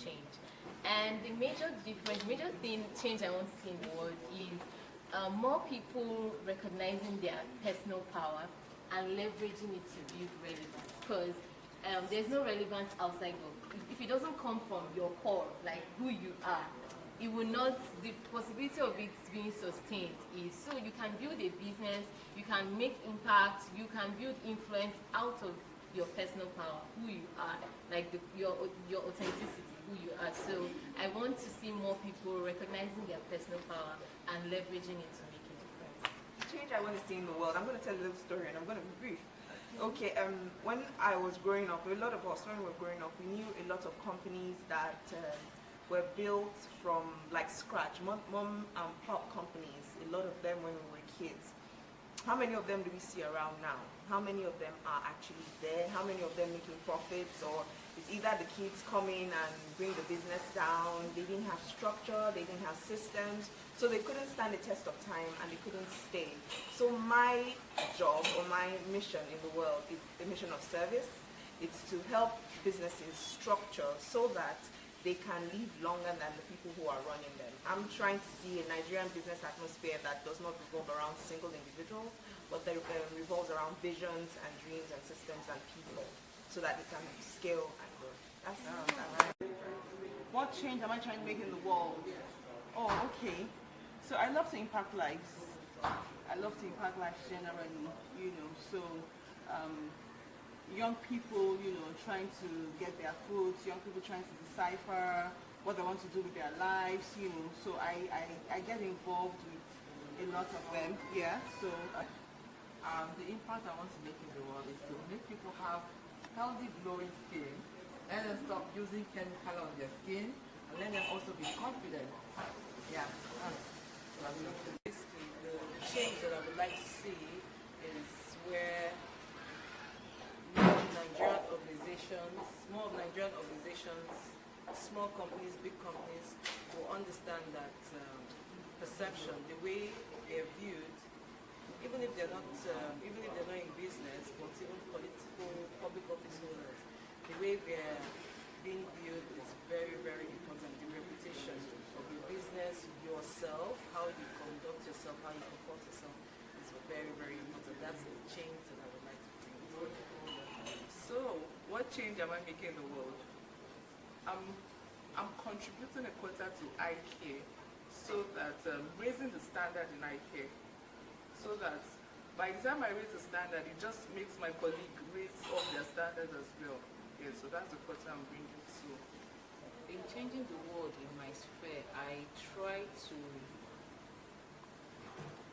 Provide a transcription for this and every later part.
change. And the major change I want to see in the world is more people recognizing their personal power and leveraging it to build relevance. Because there's no relevance outside of, if it doesn't come from your core, like who you are, it will not, the possibility of it being sustained is, so you can build a business, you can make impact, you can build influence out of your personal power, who you are, like your authenticity, who you are. So I want to see more people recognizing their personal power and leveraging it to make a difference. Change I want to see in the world. I'm going to tell a little story and I'm going to be brief. Okay, when I was growing up, a lot of us, when we were growing up, we knew a lot of companies that were built from like scratch, mom and pop companies, a lot of them when we were kids. How many of them do we see around now? How many of them are actually there? How many of them making profits? Or it's either the kids come in and bring the business down, they didn't have structure, they didn't have systems, so they couldn't stand the test of time and they couldn't stay. So my job or my mission in the world is a mission of service. It's to help businesses structure so that they can live longer than the people who are running them. I'm trying to see a Nigerian business atmosphere that does not revolve around single individuals, but that revolves around visions and dreams and systems and people, so that it can scale and grow. That's What change am I trying to make in the world? Oh, okay. So I love to impact lives. I love to impact lives generally, so young people, trying to get their fruits, young people trying to decipher what they want to do with their lives, so I get involved with a lot of them, yeah, so. The impact I want to make in the world is to make people have healthy, glowing skin, and then stop using chemical on their skin, and let them also be confident. Yeah. Basically, the change that I would like to see is where more Nigerian organizations, small companies, big companies will understand that perception, the way they're viewed, even if they're not in business, but even political, public office holders, the way they're being viewed is very, very important. The reputation of your business, yourself, how you conduct yourself, how you comport yourself is very, very important. That's the change that I would like to bring. So, what change am I making in the world? I'm contributing a quota to eye care, so that raising the standard in eye care, so that by the time I raise the standard, it just makes my colleague raise up their standards as well. Yeah, so that's the quota I'm bringing. So, in changing the world in my sphere, I try to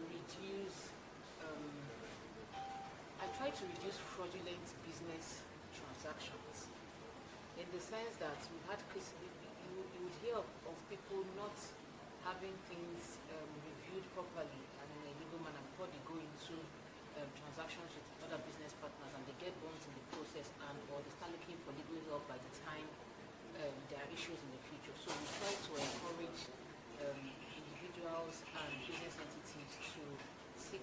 reduce fraudulent business transactions, in the sense that we've had cases, you would hear of people not having things reviewed properly and in a legal manner before they go into transactions with other business partners, and they get burnt in the process, and or they start looking for legal help by the time there are issues in the future. So we try to encourage individuals and business entities to seek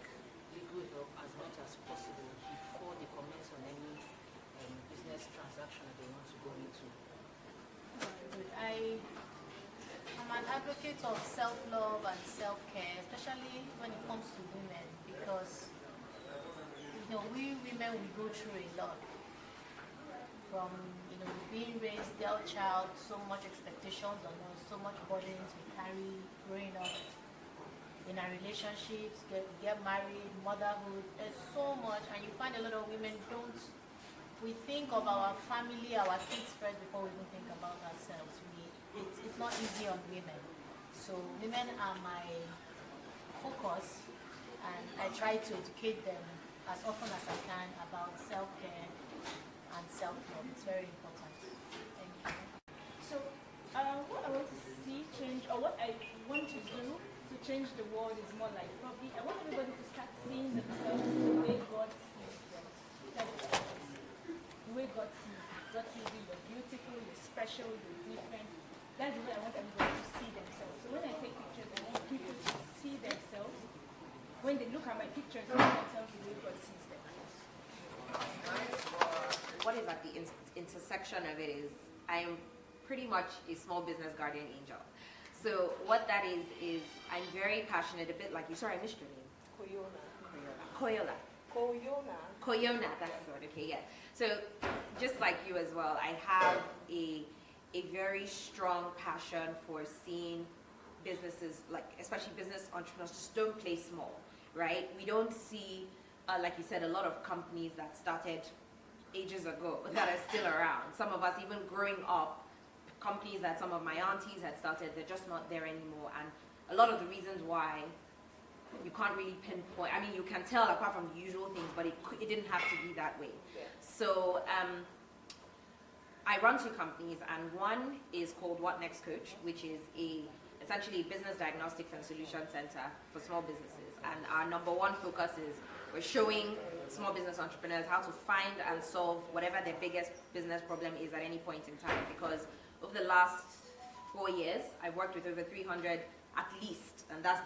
legal help as much as possible before they commence on any business transaction that they want to go into. I'm an advocate of self-love and self-care, especially when it comes to women, because we women, we go through a lot. From being raised, their child, so much expectations on us, so much burdens we carry growing up in our relationships, get married, motherhood. There's so much, and you find a lot of women we think of our family, our kids first before we even think about ourselves. It's not easy on women. So women are my focus, and I try to educate them as often as I can about self-care and self-love. It's very important. Thank you. So what I want to see change, or what I want to do to change the world, is more like probably I want everybody to start seeing themselves the way God sees them. The way God sees you. God sees you, you're beautiful, you're special, you're different. That's the way I want everybody to see themselves. So when I take pictures, I want people to see themselves. When they look at my pictures, they see themselves the way God sees them. What is at the intersection of it is I am pretty much a small business guardian angel. So what that is I'm very passionate, a bit like you. Sorry, I missed your name. Koyola. Koyona, that's the word. Okay, yeah. So just like you as well, I have a very strong passion for seeing businesses, like especially business entrepreneurs, just don't play small, right? We don't see, like you said, a lot of companies that started ages ago that are still around. Some of us, even growing up, companies that some of my aunties had started, they're just not there anymore. And a lot of the reasons why you can't really pinpoint, I mean, you can tell apart from the usual things, but it didn't have to be that way. So I run 2 companies, and one is called What Next Coach, which is essentially a business diagnostics and solution center for small businesses. And our number 1 focus is we're showing small business entrepreneurs how to find and solve whatever their biggest business problem is at any point in time. Because over the last 4 years, I've worked with over 300 at least, and that's